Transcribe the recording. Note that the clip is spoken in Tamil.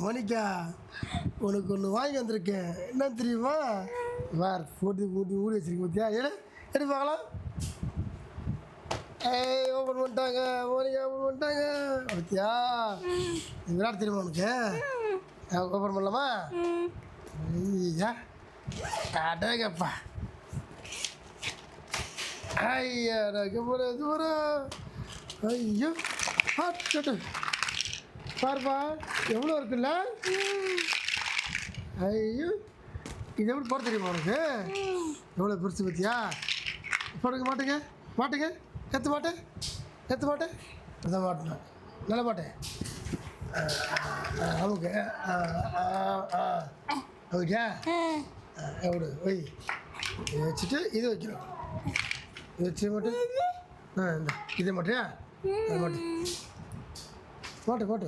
மோனிகா உனக்கு ஒன்று வாங்கி வந்திருக்கேன். என்ன தெரியுமா? வேறு போட்டு ஊட்டி ஊடி வச்சிருக்கேன் பார்த்தியா? எடுத்து பார்க்கலாம். ஏய் ஓப்பன் பண்ணிட்டாங்க. மோனிகா ஓப்பன் பண்ணிட்டாங்க பார்த்தியா? இது விளையாட தெரியுமா உனக்கு? ஓப்பன் பண்ணலாமா? ஐயா அடேங்கப்பா. ஐயா போகிறேன் தூரம். ஐயோ ஹாட் பாருப்பா எவ்வளோ இருக்குல்ல. ஐயோ இது எப்படி போட தெரியுமா உனக்கு? எவ்வளோ பெருசு பற்றியா? போடுங்க மாட்டுங்க எத்து மாட்டேன் அதான் மாட்டேன். நல்ல மாட்டேன் நமக்கு ஓகே எவ்வளோ ஒய் இதை வச்சுட்டு இது வைக்கணும். இது வச்சு மாட்டேன் இந்த இதை மாட்டியா மாட்டு